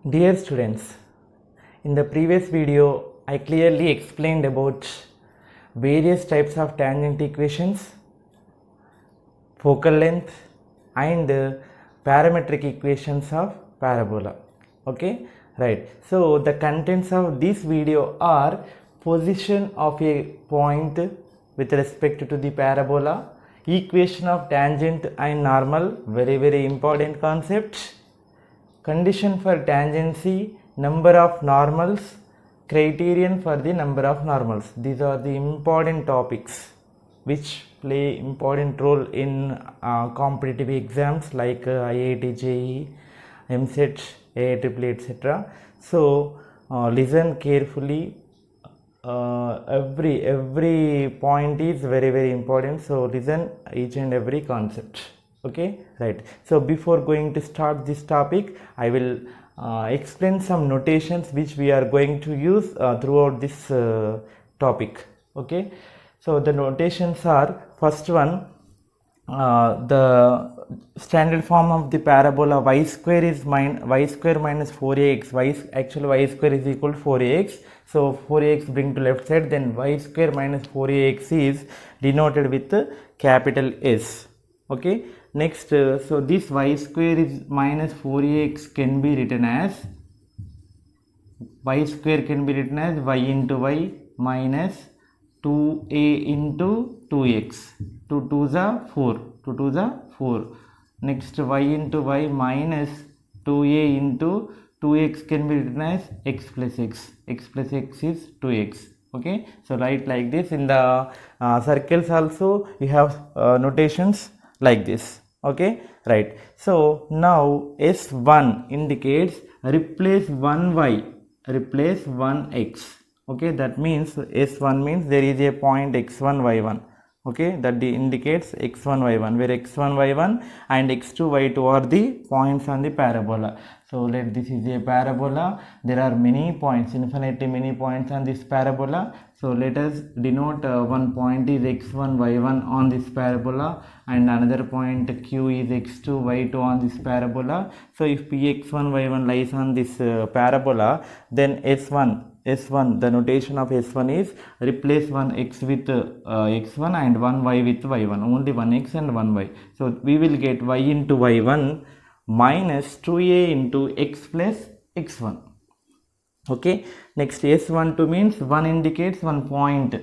Dear students, in the previous video I clearly explained about various types of tangent equations, focal length and parametric equations of parabola. Okay, right. So the contents of this video are position of a point with respect to the parabola, equation of tangent and normal, very important concepts, condition for tangency, number of normals, criterion for the number of normals. These are the important topics which play important role in competitive exams like IIT, JEE, MSET, AIEEE, etc. So listen carefully. Every point is very important. So listen each and every concept. Okay, right. So before going to start this topic, I will explain some notations which we are going to use throughout this topic. Okay, so the notations are: first one, the standard form of the parabola y square is y square minus 4ax. Actually y square is equal to 4ax. So 4ax bring to left side, then y square minus 4ax is denoted with capital S. Okay, next, so this y square is minus 4ax can be written as y square can be written as y into y minus 2a into 2x. 2 2s are 4. 2 2s are 4. Next, y into y minus 2a into 2x can be written as x plus x. X plus x is 2x. Okay, so write like this. In the circles also you have notations like this. Okay, right. So now S1 indicates replace 1y, replace 1x. Okay, that means S1 means there is a point x1 y1. Okay, that indicates x1 y1, where x1 y1 and x2 y2 are the points on the parabola. So let this is a parabola. There are many points, infinitely many points on this parabola. So let us denote one point is x1 y1 on this parabola and another point q is x2 y2 on this parabola. So if px1 y1 lies on this parabola, then S1, the notation of S1 is replace one x with x1 and one y with y1, only one x and one y. So we will get y into y1 minus 2a into x plus x1. Okay, next S12 means 1 indicates one point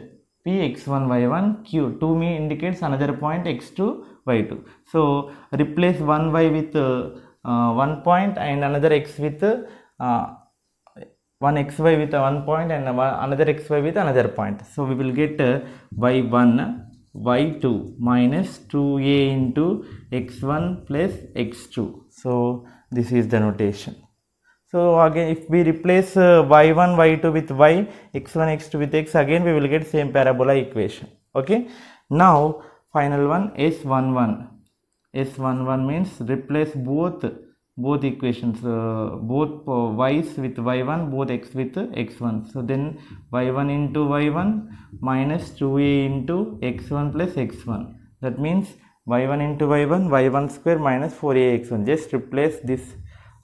p x1 y1, q 2 indicates another point x2 y2. So replace one y with one point and another x with one xy with one point and another xy with another point. So we will get y1 y2 minus 2a into x1 plus x2. So this is the notation. So again if we replace y1 y2 with y, x1 x2 with x, again we will get same parabola equation. Okay, now final one S11. S11 means replace both equations, both y's with y1, both x with x1. So then y1 into y1 minus 2a into x1 plus x1. That means y1 into y1, y1 square minus 4a x1. Just replace this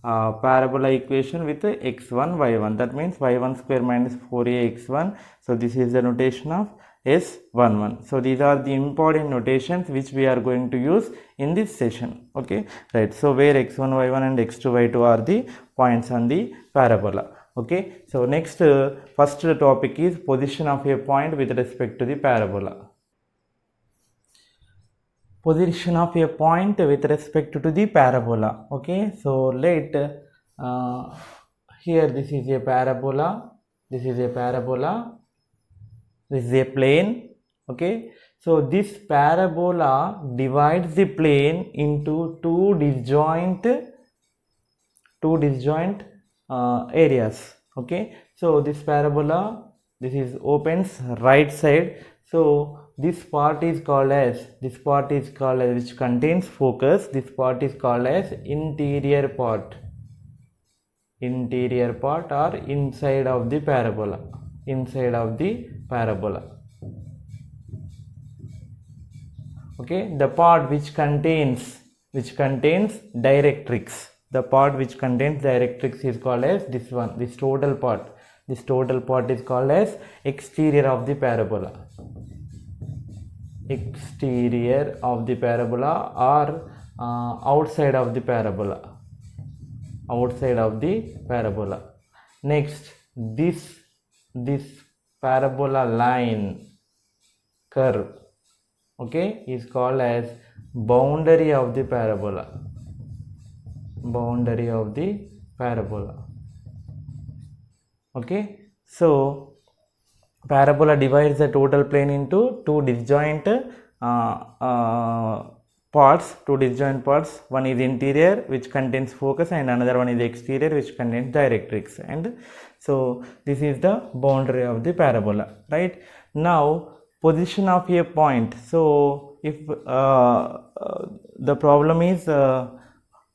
parabola equation with x1 y1. That means y1 square minus 4a x1. So this is the notation of S11. So these are the important notations which we are going to use in this session. Okay, right. So where x1 y1 and x2 y2 are the points on the parabola. Okay, so next first topic is position of a point with respect to the parabola. Position of a point with respect to the parabola. Okay, so let here this is a parabola, this is a parabola, this is a plane. Okay, so this parabola divides the plane into two disjoint areas. Okay, so this parabola, this is opens right side. So this part is called as which contains focus. This part is called as interior part or inside of the parabola. Okay, the part which contains directrix. The part which contains directrix is called as this one, this total part. This total part is called as exterior of the parabola. Exterior of the parabola or outside of the parabola. Outside of the parabola. Next, this parabola line curve, okay, is called as boundary of the parabola. Boundary of the parabola. Okay, so parabola divides the total plane into two disjoint parts. One is interior, which contains focus, and another one is exterior, which contains directrix. And so this is the boundary of the parabola, right? Now position of a point. So if the problem is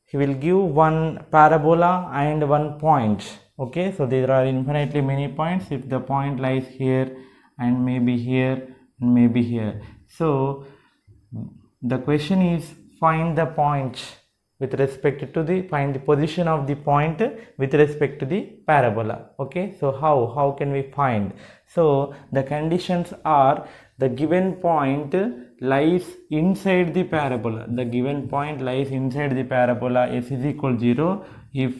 he will give one parabola and one point. Okay, so there are infinitely many points. If the point lies here and maybe here and maybe here, so the question is find the point with respect to the, find the position of the point with respect to the parabola. Okay, so how can we find? So the conditions are, the given point lies inside the parabola. The given point lies inside the parabola. S is equal 0 if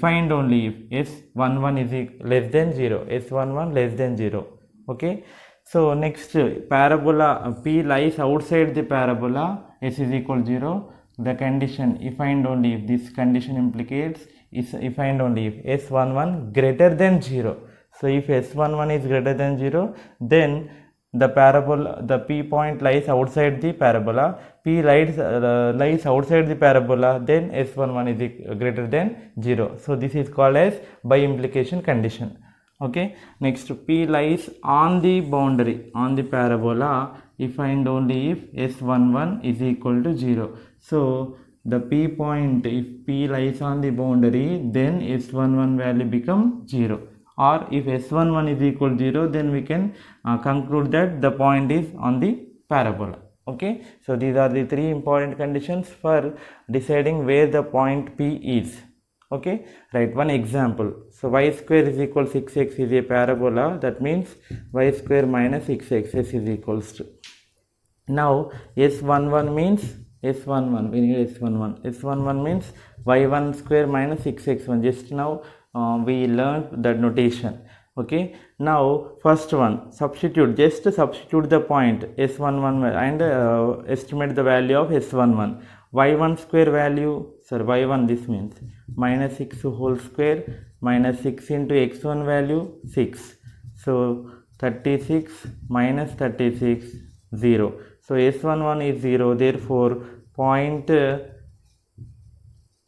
and only if S11 is less than 0, S11 less than 0. Okay, so next, parabola P lies outside the parabola, S is equal 0. The condition, if and only if, this condition implicates is if and only if S11 greater than 0. So if S11 is greater than 0, then the parabola, the P point lies outside the parabola. P lies outside the parabola, then S11 is greater than 0. So this is called as by implication condition. Okay, next, P lies on the boundary, on the parabola, if and only if S11 is equal to 0. So the P point, if P lies on the boundary, then S11 value becomes 0. Or if S11 is equal to 0, then we can conclude that the point is on the parabola. Okay, so these are the three important conditions for deciding where the point P is. Okay, right, one example. So y square is equal 6x is a parabola. That means y square minus 6x is equals to. Now S11 means S11, we need S11. S11 means y1 square minus 6x1. Just now we learned the notation. Okay, now first one, substitute, just substitute the point S11 and estimate the value of S11. Y1 square value, y1, this means minus 6 whole square minus 6 into x1 value 6. So 36 minus 36, 0. So S11 is 0, therefore point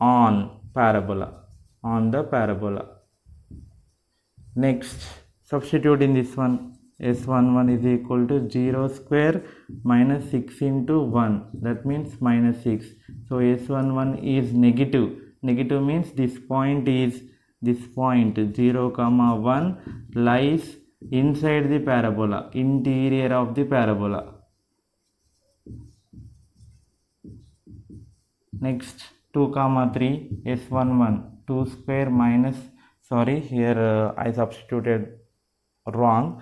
on parabola, on the parabola. Next, substitute in this one, S11 is equal to 0 square minus 6 into 1, that means minus 6. So S11 is negative. Negative means this point 0 comma 1 lies inside the parabola, interior of the parabola. Next, 2 comma 3, S11 2 square minus, sorry, here I substituted wrong.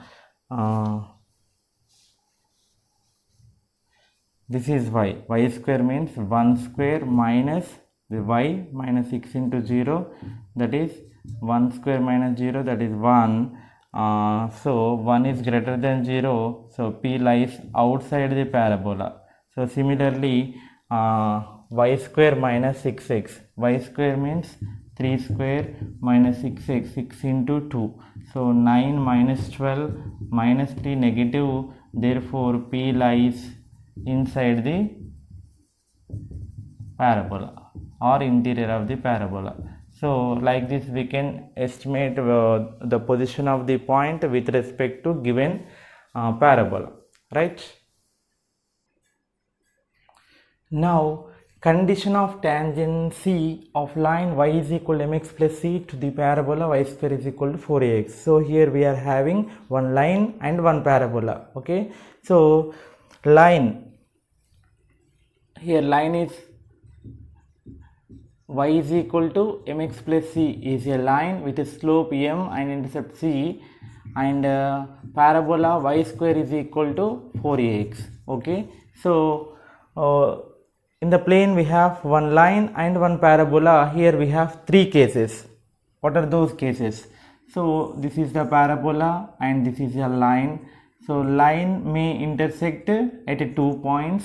This is y square means 1 square minus the y minus 6 into 0, that is 1 square minus 0, that is 1. So 1 is greater than 0, so P lies outside the parabola. So similarly, y square minus 6x, y square means 3 square minus 6x, 6 into 2, so 9 minus 12 minus 3 negative, therefore P lies inside the parabola or interior of the parabola. So like this we can estimate the position of the point with respect to given parabola, right? Now condition of tangency of line y is equal to mx plus c to the parabola y square is equal to 4ax. So here we are having one line and one parabola. Okay, so line, here line is y is equal to mx plus c is a line with a slope m and intercept c, and parabola y square is equal to 4ax. Okay, so in the plane we have one line and one parabola. Here we have three cases. What are those cases? So this is the parabola and this is a line. So line may intersect at 2 points,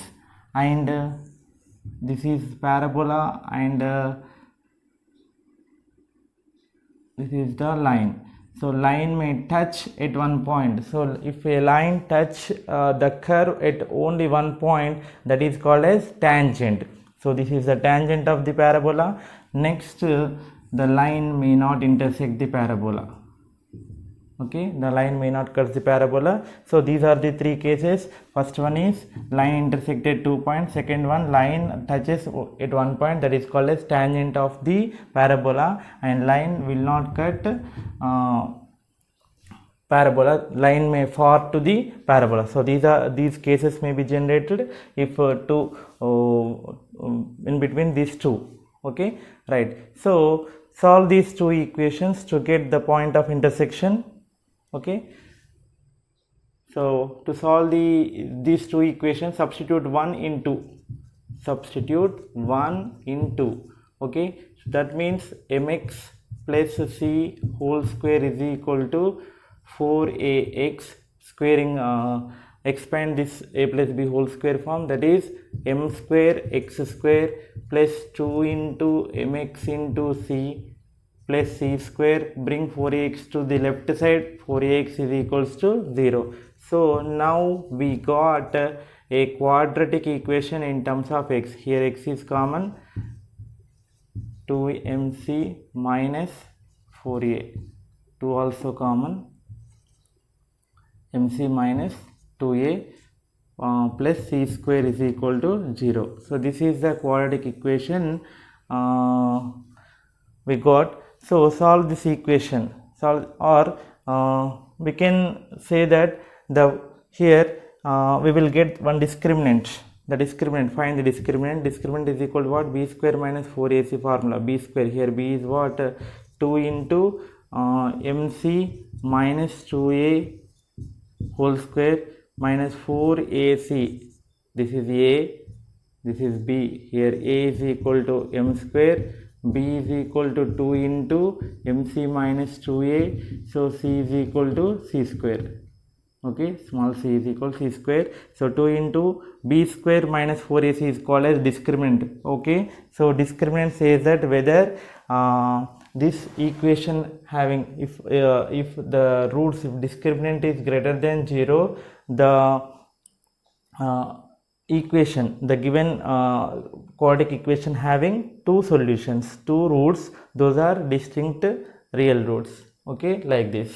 and this is parabola, and this is the line. So line may touch at one point. So if a line touch the curve at only one point, that is called as tangent. So this is the tangent of the parabola. Next, the line may not intersect the parabola. Okay, the line may not cut the parabola. So these are the three cases. First one is line intersected 2 points. Second one, line touches at one point, that is called as tangent of the parabola, and line will not cut parabola. Line may fall to the parabola. So these cases may be generated if in between these two. Okay, right. So solve these two equations to get the point of intersection. Okay, so to solve these two equations, substitute 1 in 2. Okay, so that means mx plus c whole square is equal to 4ax. Squaring, expand this a plus b whole square form, that is m square x square plus 2 into mx into c plus c square. Bring 4ax to the left side, 4ax is equals to 0. So now we got a quadratic equation in terms of x. Here x is common, 2mc minus 4a, 2 also common, mc minus 2a plus c square is equal to 0. So this is the quadratic equation we got. So solve this equation, we can say that here we will get one discriminant. The discriminant, find the discriminant. Discriminant is equal to what? B square minus 4ac formula. B square, here B is what? 2 into mc minus 2a whole square minus 4ac. This is a, this is b. Here a is equal to m square, b is equal to 2 into mc minus 2a, so c is equal to c square. Okay, small c is equal to c square. So 2 into b square minus 4ac is called as discriminant. Okay, so discriminant says that whether this equation having, if the roots, if discriminant is greater than 0, the equation, the given quadratic equation having two solutions, two roots, those are distinct real roots. Okay, like this,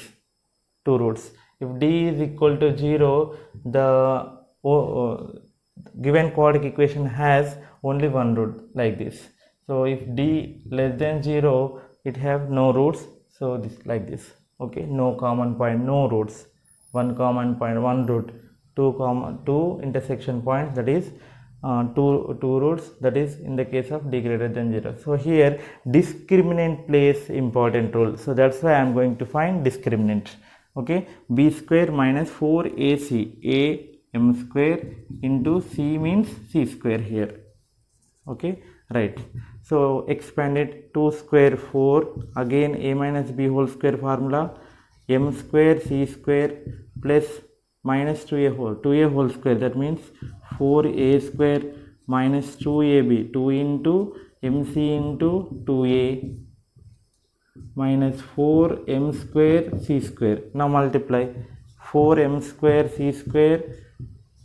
two roots. If d is equal to 0, the given quadratic equation has only one root, like this. So if d less than 0, it have no roots, so this like this. Okay, no common point, no roots, one common point, one root, two intersection points, that is two roots, that is in the case of d greater than 0. So here discriminant plays important role, so that's why I am going to find discriminant. Okay, b square minus 4ac, a m square into c means c square here. Okay, right. So expand it, 2 square 4, again a minus b whole square formula, m square c square plus minus 2a whole square, that means 4a square minus 2ab, 2 into mc into 2a minus 4m square c square. Now multiply 4m square c square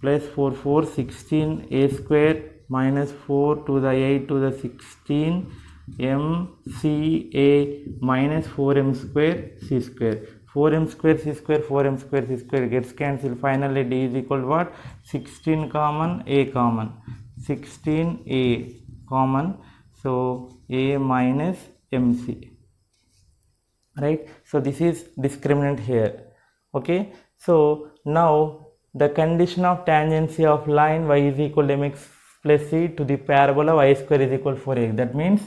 plus 4 16 a square minus 4 to the 8 to the 16 m c a minus 4m square c square. 4m square c square, 4m square c square gets cancelled. Finally d is equal to what? 16 common, a common, 16 a common, so a minus mc. Right, so this is discriminant here. Okay, so now the condition of tangency of line y is equal to mx plus c to the parabola y square is equal to 4x. That means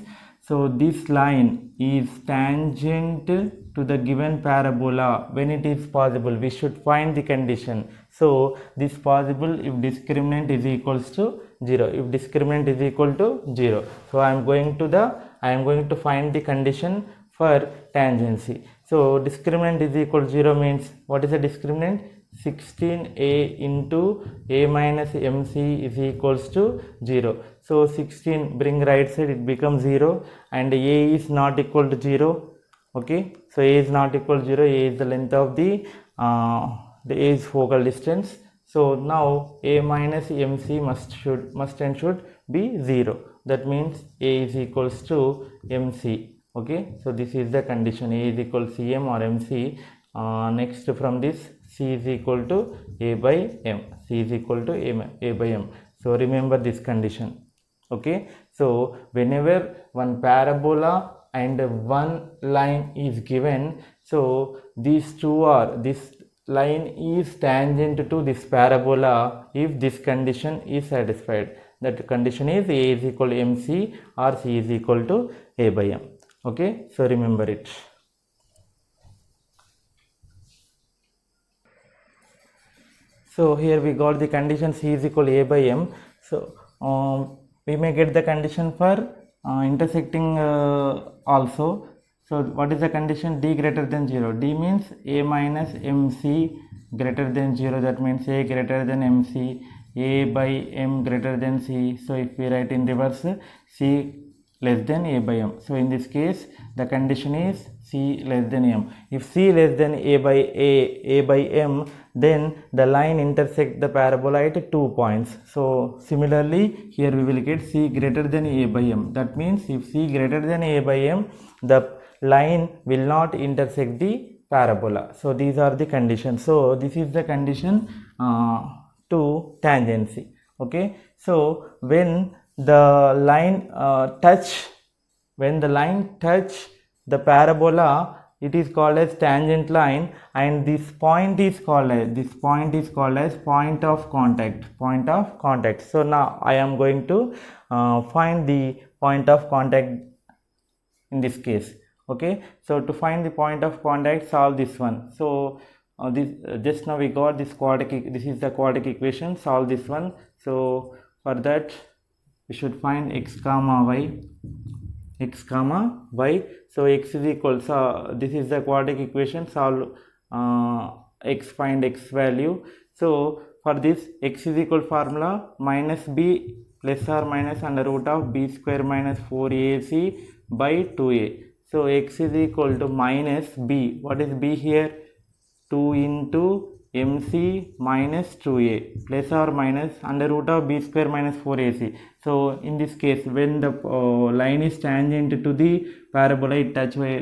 So this line is tangent to the given parabola when it is possible. We should find the condition. So this possible if discriminant is equals to 0. If discriminant is equal to 0. So I am going to find the condition for tangency. So discriminant is equal to 0 means what is the discriminant? 16a into a minus mc is equals to 0. So 16 bring right side, it becomes 0 and a is not equal to 0. Okay, so a is not equal to 0. A is the length of the a is focal distance. So now a minus mc must and should be 0. That means a is equals to mc. Okay, so this is the condition. A is equal to cm or mc. Next from this, c is equal to a by m. C is equal to a by m. So remember this condition. Okay, so whenever one parabola and one line is given, so these two are, this line is tangent to this parabola if this condition is satisfied. That condition is a is equal to mc or c is equal to a by m. Okay, so remember it. So here we got the condition c is equal to a by m. So we may get the condition for intersecting also. So what is the condition? D greater than 0. D means a minus mc greater than 0. That means a greater than mc, a by m greater than c. So if we write in reverse, c less than a by m. So in this case the condition is c less than m. If c less than a by m, then the line intersect the parabola at 2 points. So similarly here we will get c greater than a by m. That means if c greater than a by m, the line will not intersect the parabola. So these are the conditions. So this is the condition to tangency. Okay, so when the line touch the parabola, it is called as tangent line, and this point is called as point of contact. So now I am going to find the point of contact in this case. Okay, so to find the point of contact, solve this one. So just now we got this this is the quadratic equation. Solve this one. So for that we should find x comma y. So x is equal, so this is the quadratic equation. Solve x, find x value. So for this, x is equal formula minus b plus or minus under root of b square minus 4ac by 2a. So x is equal to minus b. What is b here? 2 into mc minus 2a plus or minus under root of b square minus 4ac. So in this case, when the line is tangent to the parabola, it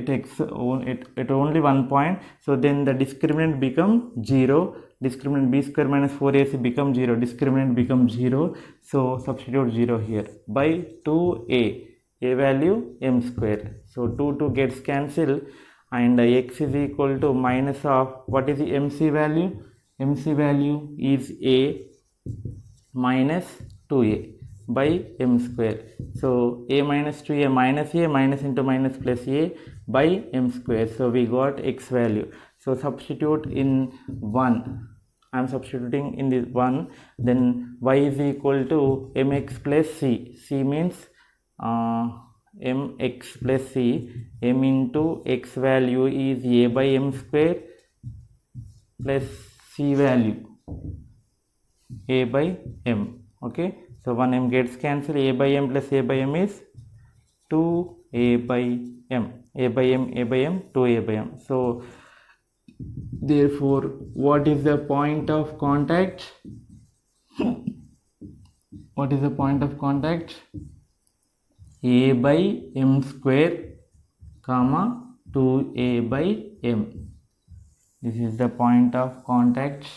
takes only 1 point. So then the discriminant become 0. Discriminant b square minus 4ac become 0. Discriminant becomes 0. So substitute 0 here by 2a. A value m square. So 2 gets cancelled, and x is equal to minus of, what is the mc value? Mc value is a minus 2a by m square. So a minus 2a minus a, minus into minus plus a by m square. So we got x value. So substitute in 1. I am substituting in this 1. Then y is equal to mx plus c. C means mx plus c. M into x value is a by m square plus c value a by m. Okay, so 1m gets cancelled. A by m plus a by m is 2a by m. A by m, 2a by m. So therefore, what is the point of contact? What is the point of contact? A by m square comma 2a by m. This is the point of contact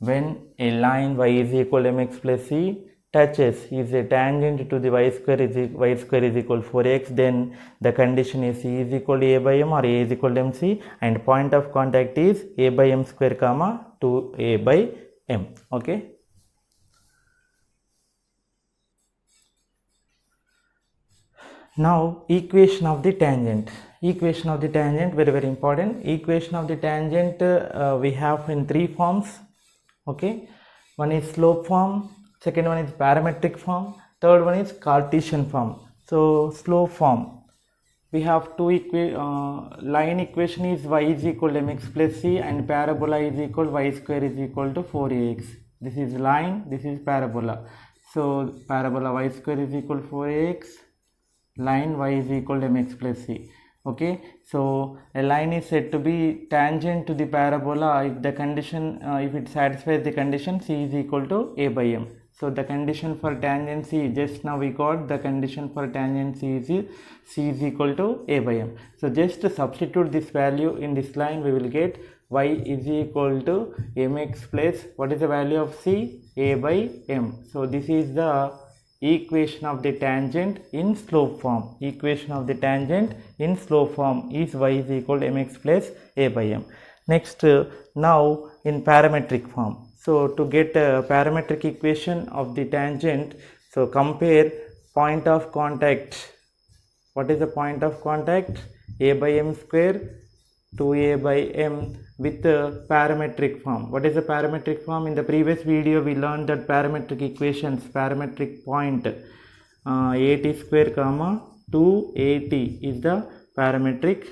when a line y is equal to mx plus c touches, is a tangent to the y square is equal to 4x, then the condition is c is equal to a by m or a is equal to mc, and point of contact is a by m square comma 2a by m. Okay. Now equation of the tangent. Equation of the tangent, very very important. Equation of the tangent we have in three forms. Okay, one is slope form, second one is parametric form, third one is Cartesian form. So slope form, we have two line equation is y is equal to mx plus c, and parabola is equal to y square is equal to 4ax. This is line, this is parabola. So parabola y square is equal to 4ax, line y is equal to mx plus c. Okay, so a line is said to be tangent to the parabola if the condition, if it satisfies the condition c is equal to a by m. So the condition for tangency, just now we got the condition for tangency is c is equal to a by m. So just to substitute this value in this line, we will get y is equal to mx plus, what is the value of c? A by m. So this is the equation of the tangent in slope form. Equation of the tangent in slope form is y is equal to mx plus a by m. Next, now in parametric form. So to get a parametric equation of the tangent, so compare point of contact. What is the point of contact? A by m square 2a by m with the parametric form. What is the parametric form? In the previous video we learned that parametric equations, parametric point at square comma 2at is the parametric.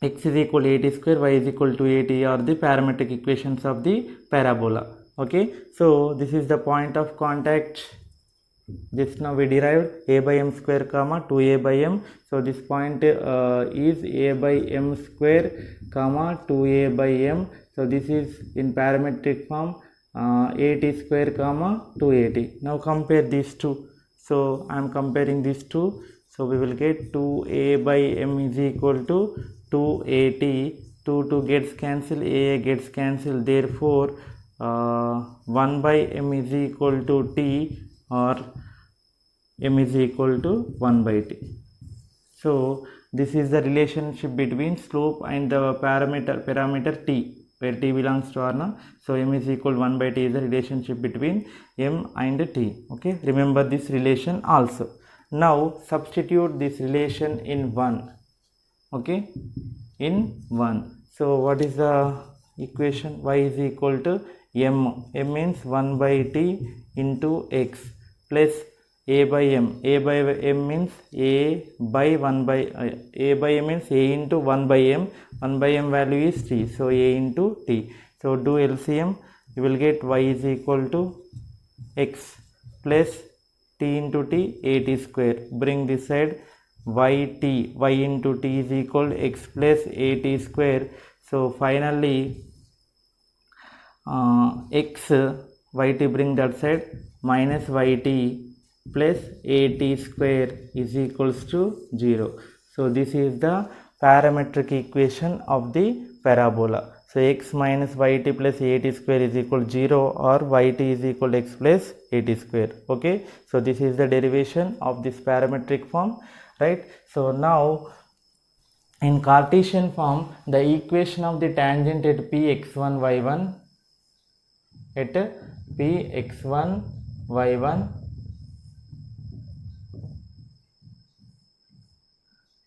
X is equal to 80 square, y is equal to 80 are the parametric equations of the parabola. Okay, so this is the point of contact. Just now we derived a by m square comma 2a by m. So this point is a by m square comma 2a by m. So this is in parametric form 80 square comma 280. Now compare these two. So I am comparing these two. So we will get 2a by m is equal to 280. 2 gets cancelled, a gets cancelled. Therefore 1 by m is equal to t, or m is equal to 1 by t. So this is the relationship between slope and the parameter t, where t belongs to r now. So m is equal to 1 by t is the relationship between m and t. Okay, remember this relation also. Now substitute this relation in 1. Okay, in 1. So what is the equation? Y is equal to m. M means 1 by t into x plus a by m. A by m means a by 1 by a by m means a into 1 by m. 1 by m value is t. So a into t. So do LCM. You will get y is equal to x plus t into t, 80 square. Bring this side, y into t is equal to x plus 80 square. So finally x yt, bring that side, minus yt plus 80 square is equals to 0. So this is the parametric equation of the parabola. So x minus yt plus 80 square is equal to 0, or yt is equal to x plus 80 square. Okay, so this is the derivation of this parametric form, right? So now in Cartesian form, the equation of the tangent at px1 y1 at px1 y1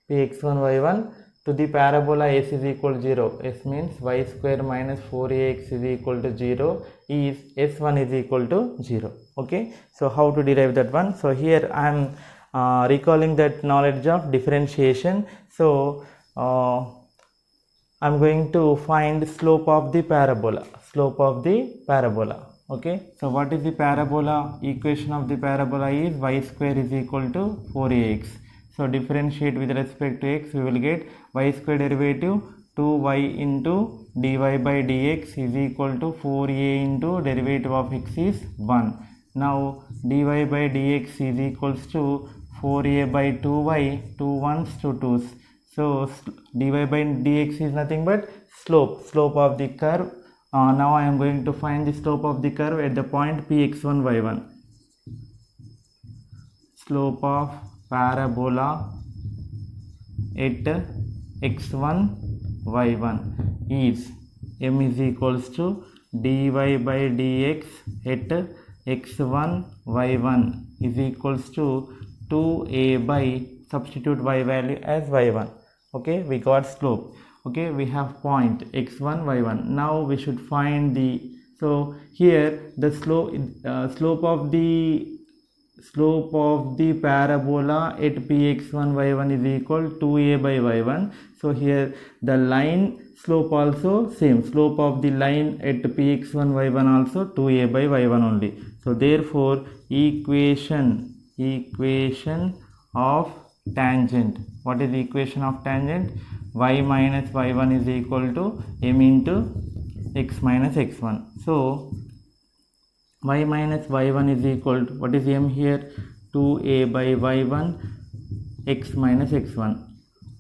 px1 y1 to the parabola s is equal to 0. S means y square minus 4ax is equal to 0 is s1 is equal to 0. Okay, so how to derive that one? So here I am recalling that knowledge of differentiation. So I am going to find slope of the parabola. Slope of the parabola. Okay, so what is the parabola? Equation of the parabola is y square is equal to 4ax. So differentiate with respect to x, we will get y square derivative 2y into dy by dx is equal to 4a into derivative of x is 1. Now dy by dx is equals to 4a by 2y, 2 1s to 2s. So dy by dx is nothing but slope of the curve. Now I am going to find the slope of the curve at the point px1 y1. Slope of parabola at x1 y1 is m is equals to dy by dx at x1 y1 is equals to 2a by substitute y value as y1. Okay, we got slope. Okay, we have point x1 y1. Now we should find the, so here the slope of the parabola at px1 y1 is equal to 2a by y1. So here the line slope also same, slope of the line at px1 y1 also 2a by y1 only. So therefore equation of tangent, what is the equation of tangent? Y minus y1 is equal to m into x minus x1. So y minus y1 is equal to, what is m here? 2a by y1 x minus x1.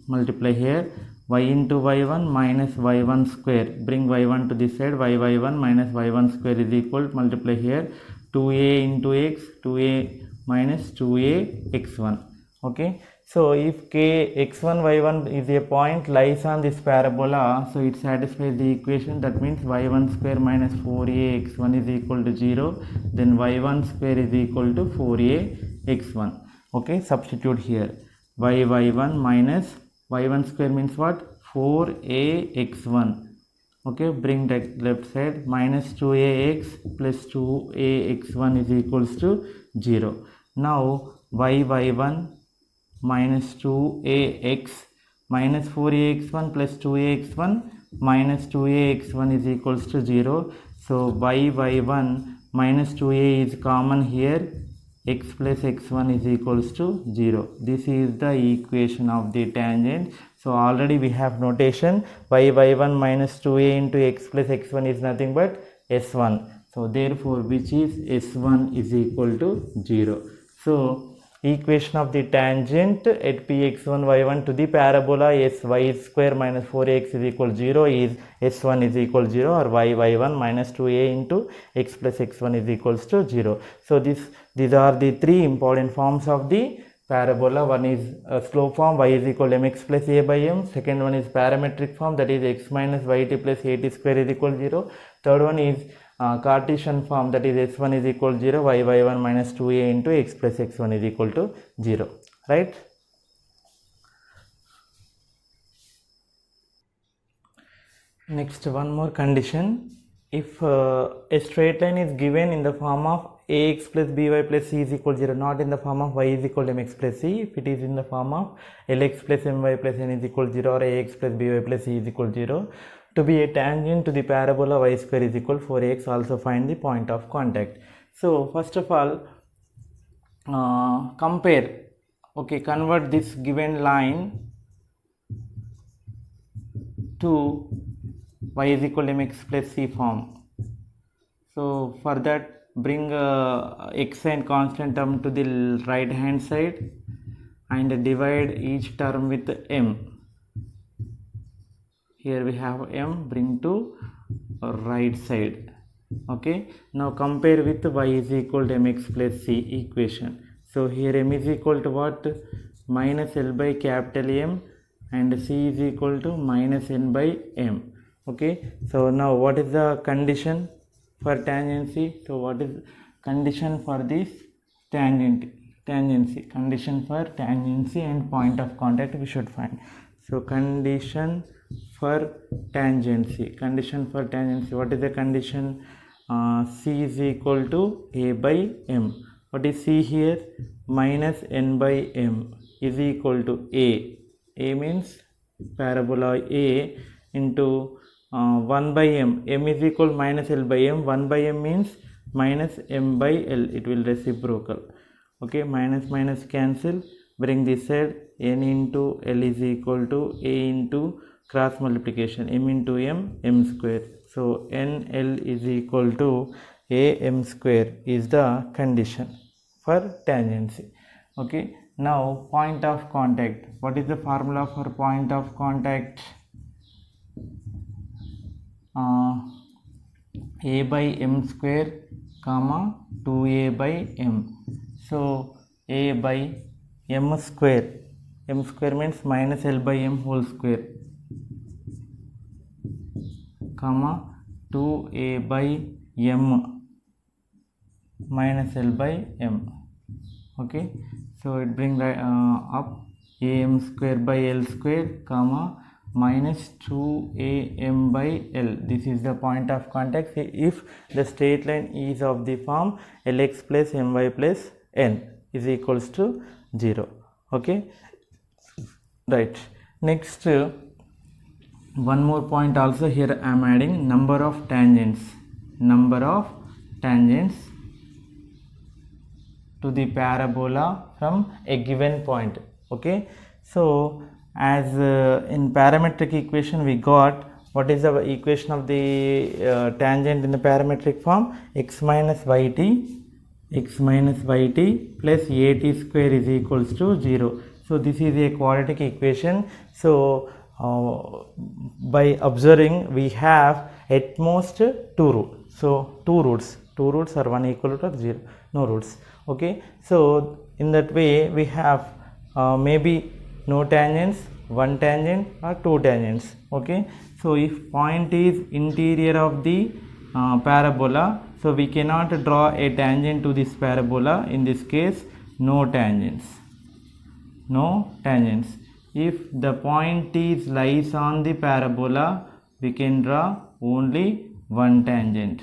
Multiply here y into y1 minus y1 square, bring y1 to this side, y1 minus y1 square is equal to, multiply here 2a into x, 2a minus 2a x1. Okay, so if k x1 y1 is a point lies on this parabola, so it satisfies the equation. That means y1 square minus 4a x1 is equal to 0. Then y1 square is equal to 4a x1. Okay, substitute here y1 minus y1 square means what? 4a x1. Okay, bring the left side, minus 2ax plus 2ax1 is equals to 0. Now y1 minus 2ax minus 4ax1 plus 2ax1 minus 2ax1 is equals to 0. So y1 minus 2a is common here, x plus x1 is equals to 0. This is the equation of the tangent. So already we have notation, y1 minus 2a into x plus x1 is nothing but s1. So therefore which is s1 is equal to 0. So equation of the tangent at px1 y1 to the parabola sy square minus 4ax is equal to 0 is s1 is equal to 0, or y1 minus 2a into x plus x1 is equals to 0. So these are the three important forms of the parabola. One is slope form, y is equal to mx plus a by m. Second one is parametric form, that is x minus yt plus at square is equal to 0. Third one is Cartesian form, that is s1 is equal to 0, y1 minus 2a into x plus x1 is equal to 0, right? Next, one more condition. If a straight line is given in the form of ax plus by plus c is equal to 0, not in the form of y is equal to mx plus c, if it is in the form of lx plus my plus n is equal to 0, or ax plus by plus c is equal to 0, to be a tangent to the parabola y square is equal to 4ax, also find the point of contact. So first of all, compare, okay, convert this given line to y is equal to mx plus c form. So for that, bring x and constant term to the right hand side and divide each term with m. Here we have m, bring to right side. Okay, now compare with y is equal to mx plus c equation. So here m is equal to what? Minus l by capital M, and c is equal to minus n by m. Okay, so now what is the condition for tangency? So what is condition for this tangency? Condition for tangency and point of contact we should find. So condition for tangency, what is the condition? C is equal to a by m. What is c here? Minus n by m is equal to a means parabola a into 1 by m. M is equal minus l by m. 1 by m means minus m by l, it will reciprocal. Okay, minus minus cancel, bring this side, n into l is equal to a into cross multiplication m into m square. So nl is equal to a m square is the condition for tangency. Okay, now point of contact. What is the formula for point of contact? A by m square comma 2a by m. So a by m square means minus l by m whole square, comma 2a by m minus l by m. Okay, so it brings up am square by L square comma minus 2am by L. This is the point of contact if the straight line is of the form Lx plus my plus n is equals to 0. Okay, right. Next, one more point also here I am adding number of tangents to the parabola from a given point. Okay, so as in parametric equation we got what is the equation of the tangent in the parametric form? X minus yt plus at square is equals to 0. So this is a quadratic equation. So by observing we have at most two roots. So two roots are 1 equal to 0, no roots. Okay, so in that way we have maybe no tangents, one tangent or two tangents. Okay, so if point is interior of the parabola, so we cannot draw a tangent to this parabola. In this case, no tangents. If the point is lies on the parabola, we can draw only one tangent.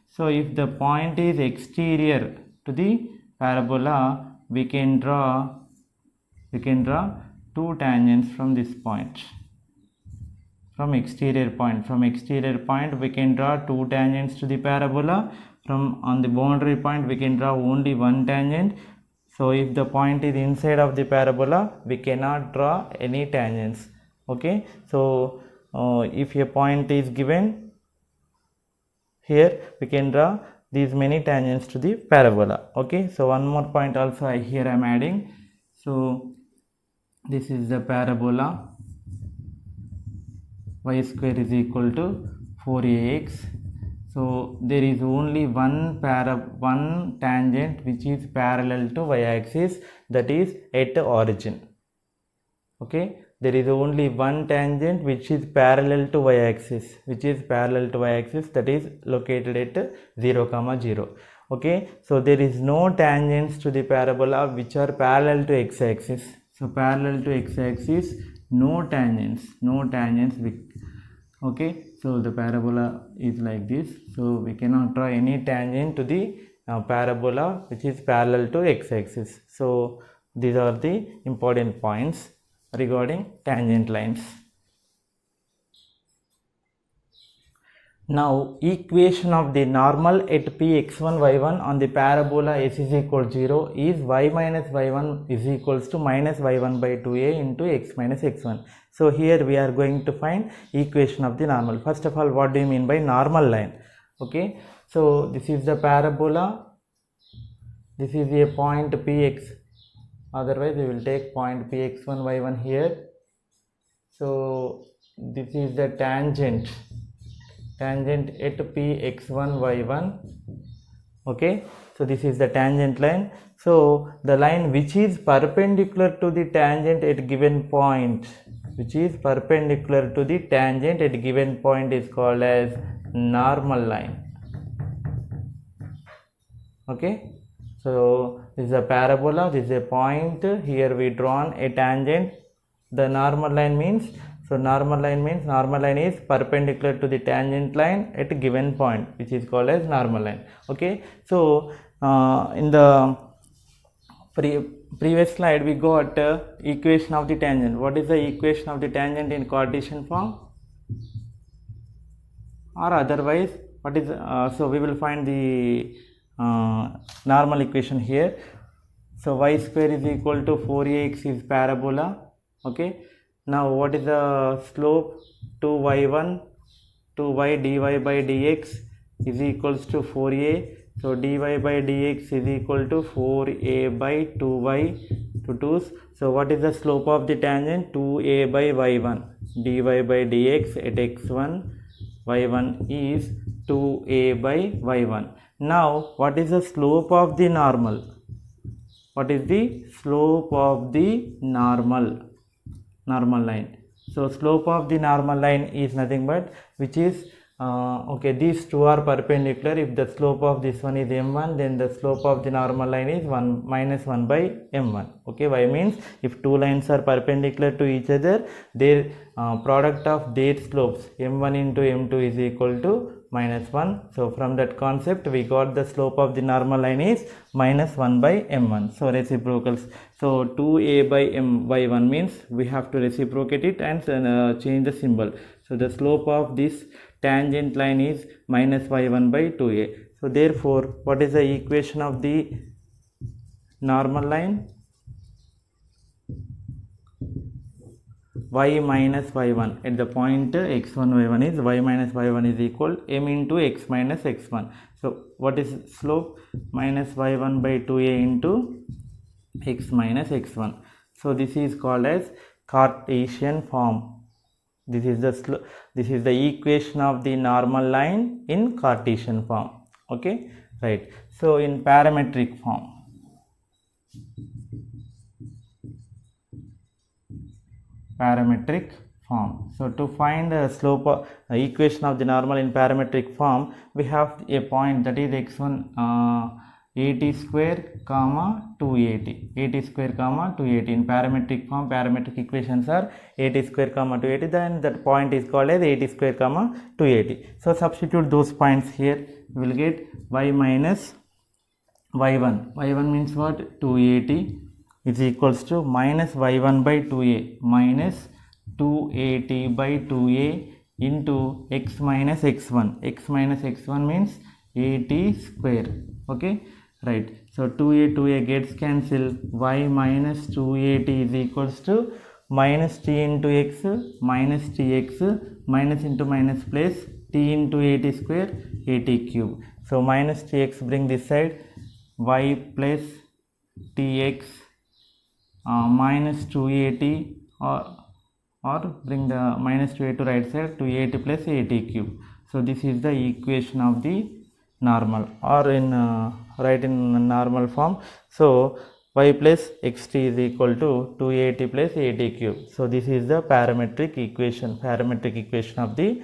So if the point is exterior to the parabola, we can draw two tangents from this point. From exterior point we can draw two tangents to the parabola. From on the boundary point we can draw only one tangent. So if the point is inside of the parabola, we cannot draw any tangents. Okay, so if a point is given here, we can draw these many tangents to the parabola. Okay, so one more point also here I am adding. So this is the parabola, y square is equal to 4ax. So there is only one tangent which is parallel to y-axis, that is at origin. Okay, there is only one tangent which is parallel to y-axis, that is located at 0, 0. Okay, so there is no tangents to the parabola which are parallel to x-axis. So parallel to x-axis, no tangents. Okay, so the parabola is like this. So we cannot draw any tangent to the parabola which is parallel to x-axis. So these are the important points regarding tangent lines. Now equation of the normal at p x1 y1 on the parabola s is equal to 0 is y minus y1 is equals to minus y1 by 2a into x minus x1. So here we are going to find equation of the normal. First of all, what do you mean by normal line? Okay, so this is the parabola, this is a point px, otherwise we will take point px1 y1 here. So this is the tangent at px1 y1. Okay, so this is the tangent line. So the line which is perpendicular to the tangent at given point, is called as normal line. Okay, so this is a parabola, this is a point, here we drawn a tangent. The normal line means, normal line is perpendicular to the tangent line at a given point, which is called as normal line. Okay, so in the previous slide we got equation of the tangent. What is the equation of the tangent in Cartesian form? Or otherwise, what is so we will find the normal equation here. So y square is equal to 4ax is parabola. Okay, now what is the slope? 2y1 2y dy by dx is equals to 4a. So dy by dx is equal to 4a by 2y to 2's. So what is the slope of the tangent? 2a by y1. dy by dx at x1 y1 is 2a by y1. Now what is the slope of the normal? What is the slope of the normal line? So slope of the normal line is nothing but which is okay, these two are perpendicular. If the slope of this one is m1, then the slope of the normal line is 1 minus 1 by m1. Okay, y means if two lines are perpendicular to each other, their product of their slopes m1 into m2 is equal to minus 1. So from that concept we got the slope of the normal line is minus 1 by m1. So reciprocals. So 2a by m by 1 means we have to reciprocate it and change the symbol. So the slope of this tangent line is minus y1 by 2a. So therefore, what is the equation of the normal line? Y minus y1 at the point x1 y1 is y minus y1 is equal m into x minus x1. So what is slope? Minus y1 by 2a into x minus x1. So this is called as Cartesian form. This is the equation of the normal line in Cartesian form. Okay, right. So in parametric form, so to find the slope of equation of the normal in parametric form, we have a point that is x1 at square comma 2at, square comma 2at. In parametric form, parametric equations are at square comma 2at, then that point is called as at square comma 2at. So substitute those points here, we will get y minus y1. y1 means what? 2at is equals to minus y1 by 2a minus 2at by 2a into x minus x1. X minus x1 means at square. Okay, right. So 2a gets cancelled. Y minus 2at is equals to minus t into x minus tx, minus into minus plus t into at square at cube. So minus tx bring this side, y plus tx minus 2at or bring the minus 2a to right side, 2at plus at cube. So this is the equation of the normal, or in write in normal form. So y plus xt is equal to 2at plus at cube. So this is the parametric equation of the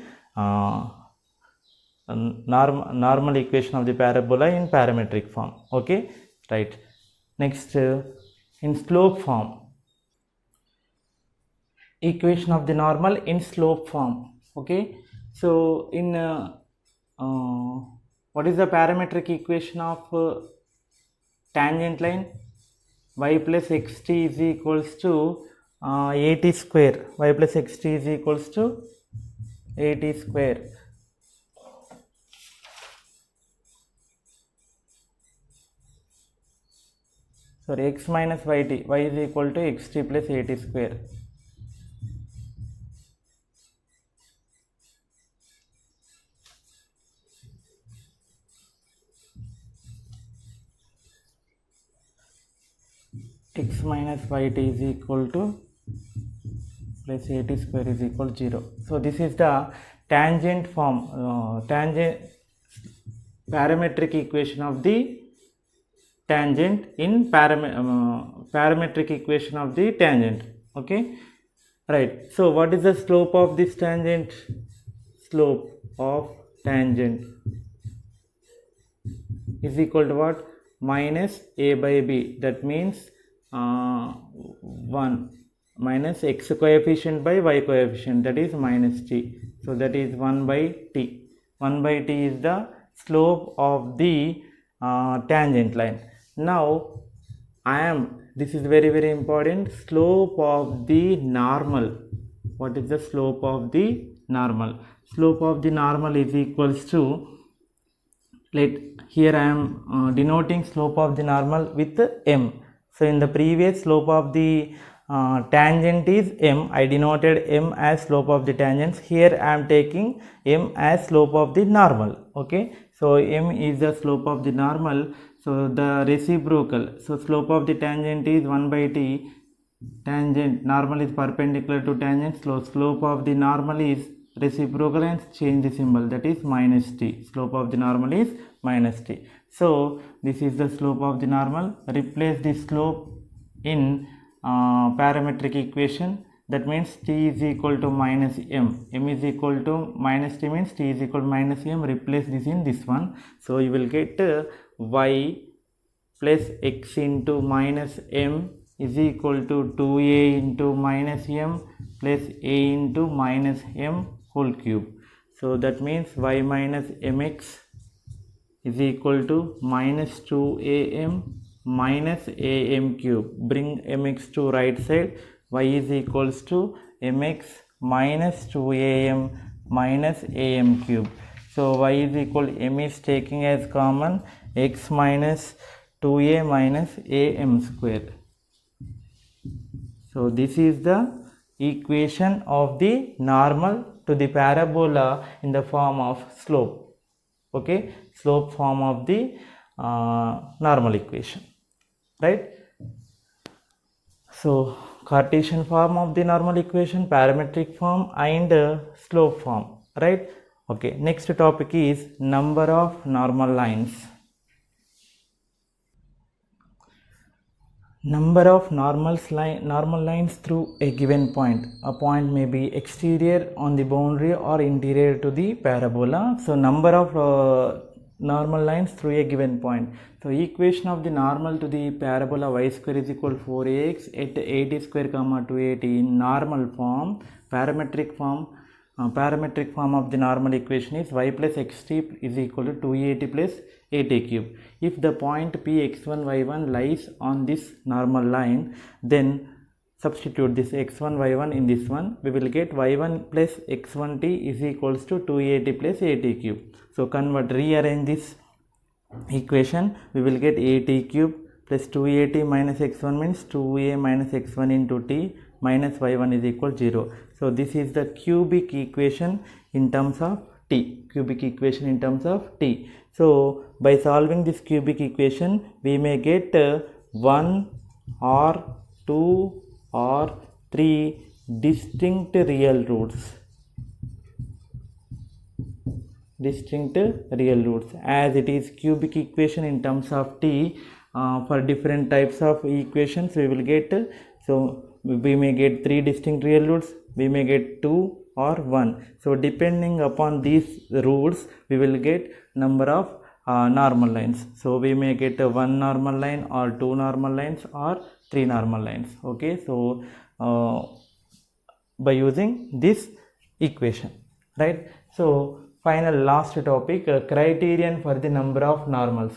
normal equation of the parabola in parametric form. Okay, right. Next, in slope form, equation of the normal in slope form. Okay, so in what is the parametric equation of tangent line? Y plus xt is equals to at square. Y plus xt is equals to at square. Sorry, x minus yt. Y is equal to xt plus at square. X minus yt is equal to plus at square is equal to 0. So this is the tangent form, parametric equation of the tangent in parametric equation of the tangent. Okay, right. So what is the slope of this tangent? Slope of tangent is equal to what? Minus a by b. That means 1 minus x coefficient by y coefficient, that is minus t. So that is 1 by t. 1 by t is the slope of the tangent line. Now this is very important, slope of the normal. What is the slope of the normal? Slope of the normal is equals to, here I am denoting slope of the normal with m. So in the previous, slope of the tangent is m. I denoted m as slope of the tangents. Here I am taking m as slope of the normal. Okay, so m is the slope of the normal. So the reciprocal, so slope of the tangent is 1 by t. Tangent normal is perpendicular to tangent. So slope of the normal is reciprocal, and change the symbol, that is minus t. Slope of the normal is minus t. So this is the slope of the normal. Replace the slope in parametric equation. that means t is equal to minus m. M is equal to minus t means t is equal to minus m. Replace this in this one. So you will get y plus x into minus m is equal to 2a into minus m plus a into minus m whole cube. So that means y minus mx is equal to minus 2am minus am cube. Bring mx to right side. Y is equals to mx minus 2am minus am cube. So y is equal, m is taking as common, x minus 2a minus am square. So this is the equation of the normal to the parabola in the form of slope. Okay, slope form of the normal equation, right? So Cartesian form of the normal equation, parametric form and slope form, right? Okay, next topic is number of normal lines. Number of normal lines through a given point. A point may be exterior on the boundary or interior to the parabola. So number of normal lines through a given point. So equation of the normal to the parabola y square is equal to 4ax at 80 square comma 280 in normal form. Parametric form of the normal equation is y plus xt is equal to 280 plus 80 cube. If the point p x1 y1 lies on this normal line, then substitute this x1 y1 in this one. We will get y1 plus x1t is equals to 280 plus 80 cube. So rearrange this equation. We will get 80 cube plus 280 minus x1 means 2a minus x1 into t minus y1 is equal to 0. So this is the cubic equation in terms of t. Cubic equation in terms of t. So by solving this cubic equation, we may get 1 or 2 or 3 distinct real roots. As it is cubic equation in terms of t, for different types of equations we will get, so we may get 3 distinct real roots, we may get 2 or 1. So depending upon these roots, we will get number of normal lines. So we may get 1 normal line or 2 normal lines or 3 normal lines. Okay, so by using this equation, right? So final last topic, criterion for the number of normals.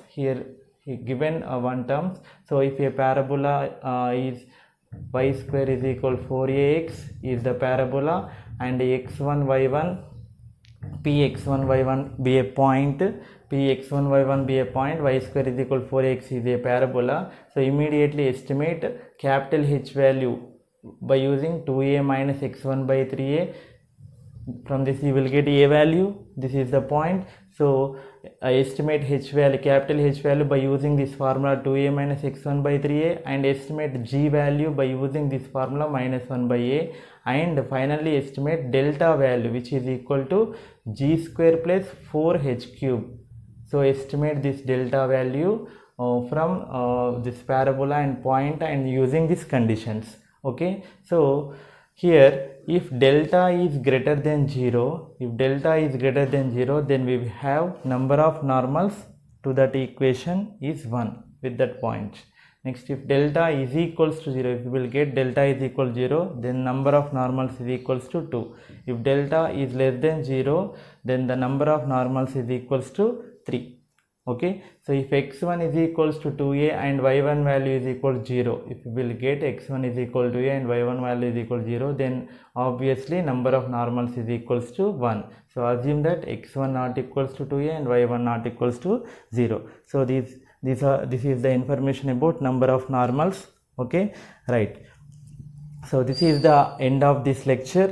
Here given one terms. So if a parabola is y square is equal 4ax is the parabola, and x1 y1 px1 y1 be a point, px1 y1 be a point, y square is equal 4x is a parabola. So immediately estimate capital H value by using 2a minus x1 by 3a. From this you will get a value. This is the point. So I estimate H value, capital H value by using this formula 2a minus x1 by 3a, and estimate g value by using this formula minus 1 by a, and finally estimate delta value which is equal to g square plus 4h cube. So estimate this delta value from this parabola and point and using these conditions. Okay, so here if delta is greater than 0, then we have number of normals to that equation is 1 with that point. Next, if delta is equals to 0, if we will get delta is equal to 0, then number of normals is equals to 2. If delta is less than 0, then the number of normals is equals to 3. Okay, so if x1 is equals to 2a and y1 value is equal to 0, if we will get x1 is equal to a and y1 value is equal to 0, then obviously number of normals is equals to 1. So assume that x1 not equals to 2a and y1 not equals to 0. So this is the information about number of normals. Okay, right. So this is the end of this lecture.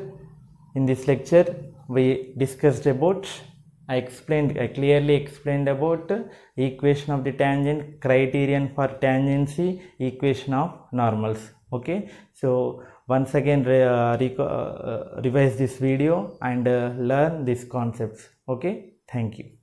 In this lecture we discussed about, I clearly explained about equation of the tangent, criterion for tangency, equation of normals. Okay, so once again revise this video and learn these concepts. Okay, thank you.